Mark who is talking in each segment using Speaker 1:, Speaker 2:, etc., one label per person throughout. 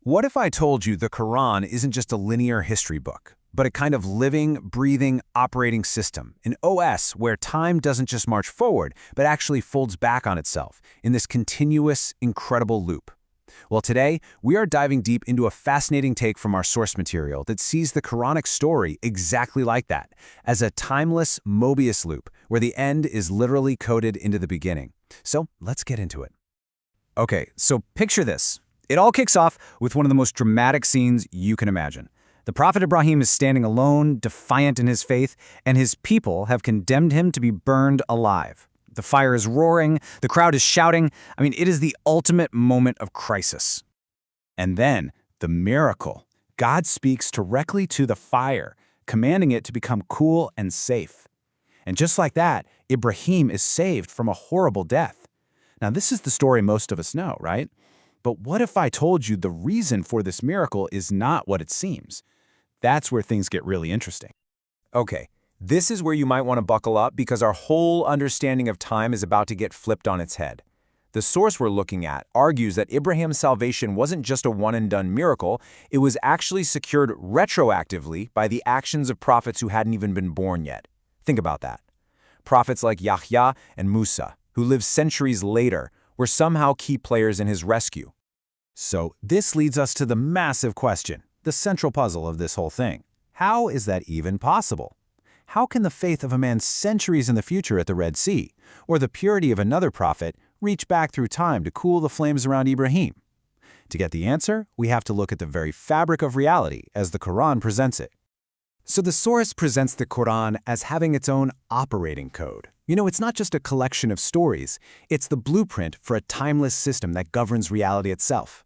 Speaker 1: What if I told you the Quran isn't just a linear history book, but a kind of living, breathing, operating system, an OS where time doesn't just march forward, but actually folds back on itself in this continuous, incredible loop? Well, today, we are diving deep into a fascinating take from our source material that sees the Quranic story exactly like that, as a timeless Mobius loop, where the end is literally coded into the beginning. So let's get into it. Okay, so picture this. It all kicks off with one of the most dramatic scenes you can imagine. The prophet Ibrāhīm is standing alone, defiant in his faith, and his people have condemned him to be burned alive. The fire is roaring, the crowd is shouting. It is the ultimate moment of crisis. And then, the miracle. God speaks directly to the fire, commanding it to become cool and safe. And just like that, Ibrāhīm is saved from a horrible death. Now, this is the story most of us know, right? But what if I told you the reason for this miracle is not what it seems? That's where things get really interesting.
Speaker 2: Okay, this is where you might want to buckle up because our whole understanding of time is about to get flipped on its head. The source we're looking at argues that Ibrāhīm's salvation wasn't just a one-and-done miracle, it was actually secured retroactively by the actions of prophets who hadn't even been born yet. Think about that. Prophets like Yahyā and Mūsā, who lived centuries later, were somehow key players in his rescue. So this leads us to the massive question, the central puzzle of this whole thing. How is that even possible? How can the faith of a man centuries in the future at the Red Sea, or the purity of another prophet, reach back through time to cool the flames around Ibrāhīm? To get the answer, we have to look at the very fabric of reality as the Quran presents it. So the source presents the Quran as having its own operating code. It's not just a collection of stories, it's the blueprint for a timeless system that governs reality itself.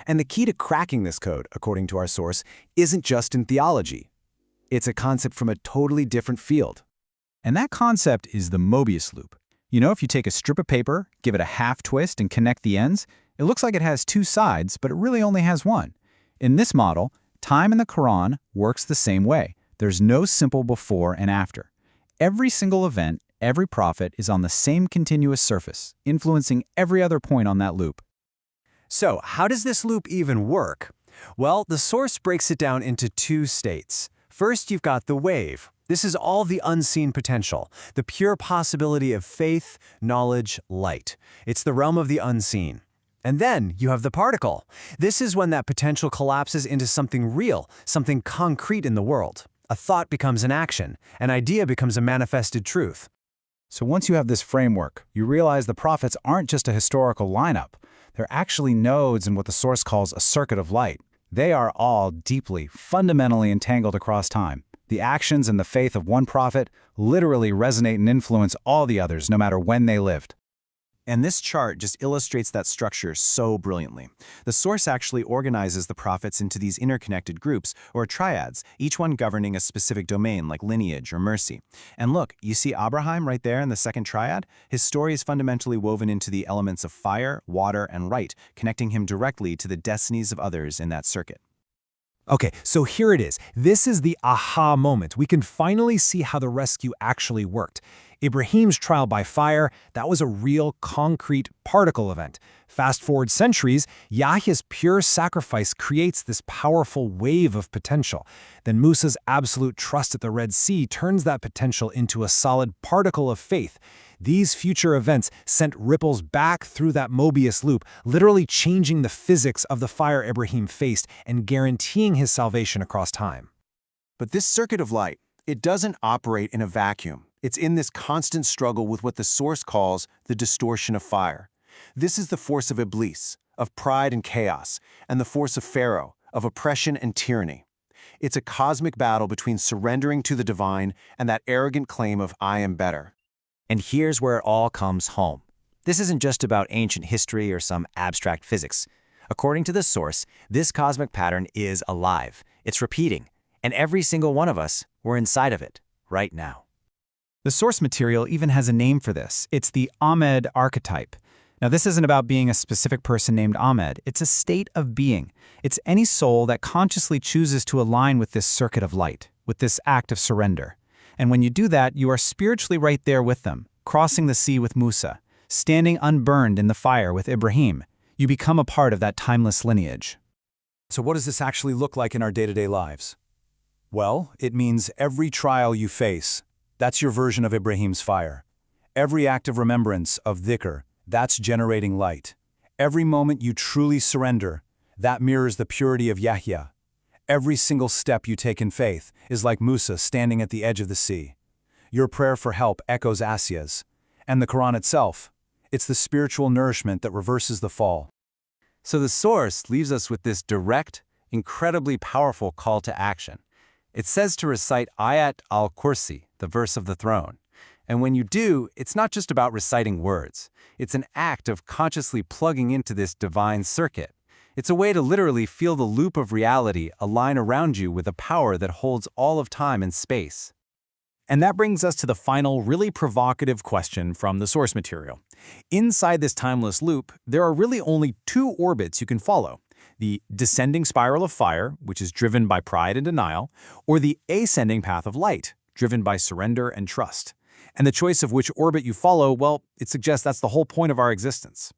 Speaker 2: And the key to cracking this code, according to our source, isn't just in theology. It's a concept from a totally different field.
Speaker 1: And that concept is the Mobius loop. If you take a strip of paper, give it a half twist, and connect the ends, it looks like it has two sides, but it really only has one. In this model, time in the Quran works the same way. There's no simple before and after. Every single event, every prophet is on the same continuous surface, influencing every other point on that loop.
Speaker 2: So, how does this loop even work? Well, the source breaks it down into two states. First, you've got the wave. This is all the unseen potential, the pure possibility of faith, knowledge, light. It's the realm of the unseen. And then you have the particle. This is when that potential collapses into something real, something concrete in the world. A thought becomes an action. An idea becomes a manifested truth.
Speaker 1: So once you have this framework, you realize the prophets aren't just a historical lineup. They're actually nodes in what the source calls a circuit of light. They are all deeply, fundamentally entangled across time. The actions and the faith of one prophet literally resonate and influence all the others, no matter when they lived.
Speaker 2: And this chart just illustrates that structure so brilliantly. The source actually organizes the prophets into these interconnected groups, or triads, each one governing a specific domain like lineage or mercy. And look, you see Ibrāhīm right there in the second triad? His story is fundamentally woven into the elements of fire, water, and light, connecting him directly to the destinies of others in that circuit. Okay, so here it is. This is the aha moment. We can finally see how the rescue actually worked. Ibrāhīm's trial by fire, that was a real, concrete particle event. Fast forward centuries, Yahyā's pure sacrifice creates this powerful wave of potential. Then Mūsā's absolute trust at the Red Sea turns that potential into a solid particle of faith. These future events sent ripples back through that Mobius loop, literally changing the physics of the fire Ibrāhīm faced and guaranteeing his salvation across time. But this circuit of light, it doesn't operate in a vacuum. It's in this constant struggle with what the source calls the distortion of fire. This is the force of Iblīs, of pride and chaos, and the force of Pharaoh, of oppression and tyranny. It's a cosmic battle between surrendering to the divine and that arrogant claim of I am better.
Speaker 3: And here's where it all comes home. This isn't just about ancient history or some abstract physics. According to the source, this cosmic pattern is alive. It's repeating. And every single one of us, we're inside of it, right now.
Speaker 1: The source material even has a name for this. It's the Ahmed archetype. Now, this isn't about being a specific person named Ahmed. It's a state of being. It's any soul that consciously chooses to align with this circuit of light, with this act of surrender. And when you do that, you are spiritually right there with them, crossing the sea with Mūsā, standing unburned in the fire with Ibrāhīm. You become a part of that timeless lineage. So what does this actually look like in our day-to-day lives? Well, it means every trial you face, that's your version of Ibrāhīm's fire. Every act of remembrance, of dhikr, that's generating light. Every moment you truly surrender, that mirrors the purity of Yahyā. Every single step you take in faith is like Mūsā standing at the edge of the sea. Your prayer for help echoes Asya's. And the Quran itself, it's the spiritual nourishment that reverses the fall.
Speaker 3: So the source leaves us with this direct, incredibly powerful call to action. It says to recite Āyat al-Kursī, the verse of the throne. And when you do, it's not just about reciting words. It's an act of consciously plugging into this divine circuit. It's a way to literally feel the loop of reality align around you with a power that holds all of time and space.
Speaker 1: And that brings us to the final, really provocative question from the source material. Inside this timeless loop, there are really only two orbits you can follow: the descending spiral of fire, which is driven by pride and denial, or the ascending path of light, driven by surrender and trust. And the choice of which orbit you follow, well, it suggests that's the whole point of our existence.